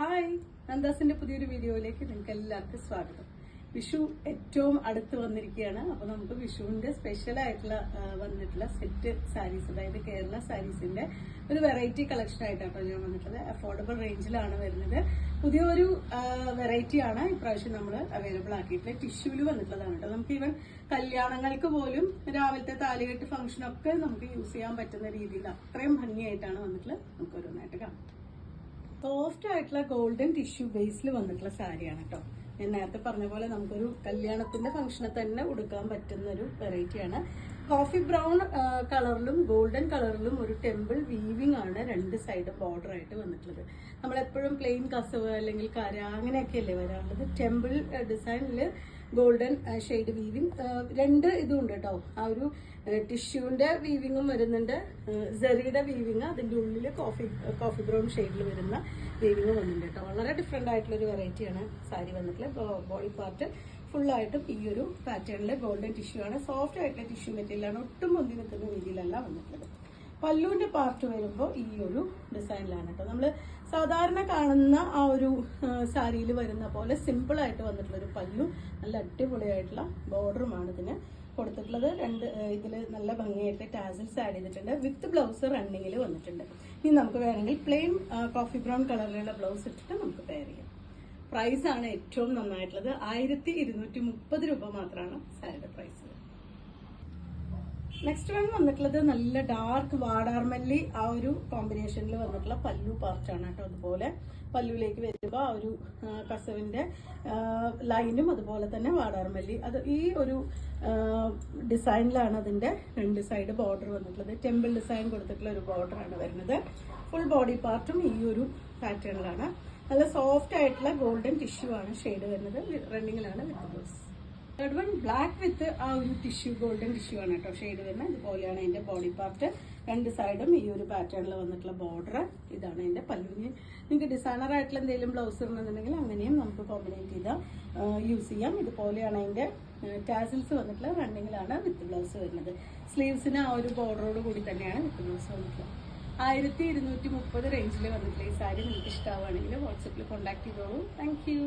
Hi, നന്ദാസിന്റെ പുതിയൊരു വീഡിയോയിലേക്ക് നിങ്ങൾക്ക് എല്ലാവർക്കും സ്വാഗതം. വിഷു ഏറ്റവും അടുത്ത് വന്നിരിക്കുകയാണ്. അപ്പൊ നമുക്ക് വിഷുവിന്റെ സ്പെഷ്യൽ ആയിട്ടുള്ള വന്നിട്ടുള്ള സെറ്റ് സാരീസ്, അതായത് കേരള സാരീസിന്റെ ഒരു വെറൈറ്റി കളക്ഷൻ ആയിട്ടാണ് ഞാൻ വന്നിട്ടുള്ളത്. അഫോർഡബിൾ റേഞ്ചിലാണ് വരുന്നത്. പുതിയൊരു വെറൈറ്റി ആണ് ഇപ്രാവശ്യം നമ്മൾ അവൈലബിൾ ആക്കിയിട്ടുള്ളത്. ടിഷ്യൂല് വന്നിട്ടുള്ളതാണ് കേട്ടോ. നമുക്ക് ഈവൻ കല്യാണങ്ങൾക്ക് പോലും രാവിലത്തെ താലികെട്ട് ഫംഗ്ഷനൊക്കെ നമുക്ക് യൂസ് ചെയ്യാൻ പറ്റുന്ന രീതിയിൽ അത്രയും ഭംഗിയായിട്ടാണ് വന്നിട്ടുള്ളത്. നമുക്ക് ഓരോന്നായിട്ട് കാണാം. സോഫ്റ്റ് ആയിട്ടുള്ള ഗോൾഡൻ ടിഷ്യൂ ബേസിൽ വന്നിട്ടുള്ള സാരിയാണ് കേട്ടോ. ഞാൻ നേരത്തെ പറഞ്ഞ പോലെ നമുക്കൊരു കല്യാണത്തിന്റെ ഫംഗ്ഷനെ തന്നെ ഉടുക്കാൻ പറ്റുന്ന ഒരു വെറൈറ്റിയാണ്. കോഫി ബ്രൗൺ കളറിലും ഗോൾഡൻ കളറിലും ഒരു ടെമ്പിൾ വീവിംഗ് ആണ് രണ്ട് സൈഡ് ബോർഡർ ആയിട്ട് വന്നിട്ടുള്ളത്. നമ്മളെപ്പോഴും പ്ലെയിൻ കസവ് അല്ലെങ്കിൽ കര അങ്ങനെയൊക്കെയല്ലേ വരാറുള്ളത്. ടെമ്പിൾ ഡിസൈനിൽ ഗോൾഡൻ ഷെയ്ഡ് വീവിംഗ് രണ്ട് ഇതും ഉണ്ട് കേട്ടോ. ആ ഒരു ടിഷ്യൂവിന്റെ വീവിങ്ങും വരുന്നുണ്ട്, സെറിയുടെ വീവിങ്, അതിന്റെ ഉള്ളിൽ കോഫി ബ്രൗൺ ഷെയ്ഡിൽ വരുന്ന വീവിങ് വന്നിട്ടുണ്ട് കേട്ടോ. വളരെ ഡിഫറെന്റ് ആയിട്ടുള്ള ഒരു വെറൈറ്റിയാണ് സാരി വന്നിട്ടുള്ളത്. ബോഡി പാർട്ട് ഫുള്ളായിട്ടും ഈ ഒരു പാറ്റേണിൽ ഗോൾഡൻ ടിഷ്യൂ ആണ്. സോഫ്റ്റ് ആയിട്ടുള്ള ടിഷ്യൂ മെറ്റീരിയലാണ്, ഒട്ടും പൊന്തി നിൽക്കുന്ന രീതിയിലല്ല വന്നിട്ടുള്ളത്. പല്ലുവിന്റെ പാർട്ട് വരുമ്പോൾ ഈ ഒരു ഡിസൈനിലാണ് കേട്ടോ. നമ്മൾ സാധാരണ കാണുന്ന ആ ഒരു സാരിയിൽ വരുന്ന പോലെ സിമ്പിൾ ആയിട്ട് വന്നിട്ടുള്ള ഒരു പല്ലു, നല്ല അടിപൊളിയായിട്ടുള്ള ബോർഡറുമാണ് ഇതിന് കൊടുത്തിട്ടുള്ളത്. ഇതിൽ നല്ല ഭംഗിയായിട്ട് ടാസിൽസ് ആഡ് ചെയ്തിട്ടുണ്ട്. വിത്ത് ബ്ലൗസ് റണ്ണിങ്ങിൽ വന്നിട്ടുണ്ട്. ഇനി നമുക്ക് വേണമെങ്കിൽ പ്ലെയിൻ കോഫി ബ്രൗൺ കളറിലുള്ള ബ്ലൗസ് ഇട്ടിട്ട് നമുക്ക് പെയർ ചെയ്യാം. പ്രൈസ് ആണ് ഏറ്റവും നന്നായിട്ടുള്ളത്. 1230 രൂപ മാത്രമാണ് സാരിയുടെ പ്രൈസ്. നെക്സ്റ്റ് വൺ വന്നിട്ടുള്ളത് നല്ല ഡാർക്ക് വാടാർമല്ലി ആ ഒരു കോമ്പിനേഷനിൽ വന്നിട്ടുള്ള പല്ലു പാർട്ടാണ് കേട്ടോ. അതുപോലെ പല്ലുവിലേക്ക് വരുമ്പോൾ ആ ഒരു കസവിന്റെ ലൈനും അതുപോലെ തന്നെ വാടാർമല്ലി അത് ഈ ഒരു ഡിസൈനിലാണ് അതിന്റെ രണ്ട് സൈഡ് ബോർഡർ വന്നിട്ടുള്ളത്. ടെമ്പിൾ ഡിസൈൻ കൊടുത്തിട്ടുള്ള ഒരു ബോർഡറാണ് വരുന്നത്. ഫുൾ ബോഡി പാർട്ടും ഈ ഒരു പാറ്റേണിലാണ്. നല്ല സോഫ്റ്റ് ആയിട്ടുള്ള ഗോൾഡൻ ടിഷ്യൂ ആണ് ഷെയ്ഡ് വരുന്നത്. റണ്ണിങ്ങിലാണ് with blouse. Third one black with ആ ഒരു ടിഷ്യൂ ഗോൾഡൻ ടിഷ്യൂ ആണ് കേട്ടോ ഷെയ്ഡ് വരുന്നത്. ഇതുപോലെയാണ് അതിന്റെ ബോഡി പാർട്ട്. രണ്ട് സൈഡും ഈ ഒരു പാറ്റേണിൽ വന്നിട്ടുള്ള ബോർഡർ. ഇതാണ് അതിന്റെ പല്ലുവിന്. നിങ്ങൾക്ക് ഡിസൈനർ ആയിട്ടുള്ള എന്തെങ്കിലും ബ്ലൗസ് ഇടണമെന്നുണ്ടെങ്കിൽ അങ്ങനെയും നമുക്ക് കോമ്പിനേറ്റ് ചെയ്താൽ യൂസ് ചെയ്യാം. ഇതുപോലെയാണ് അതിന്റെ ടാസിൽസ് വന്നിട്ടുള്ള റണ്ണിങ്ങിലാണ് വിത്ത് ബ്ലൗസ് വരുന്നത്. സ്ലീവ്സിന് ആ ഒരു ബോർഡറോട് കൂടി തന്നെയാണ് വിത്ത് ബ്ലൗസ് വന്നിട്ടുള്ളത്. 1230 റേഞ്ചിൽ വന്നിട്ടുള്ള ഈ സാരി നിങ്ങൾക്ക് ഇഷ്ടമാവുകയാണെങ്കിൽ വാട്സപ്പിൽ കോൺടാക്ട് ചെയ്തോളൂ. Thank you.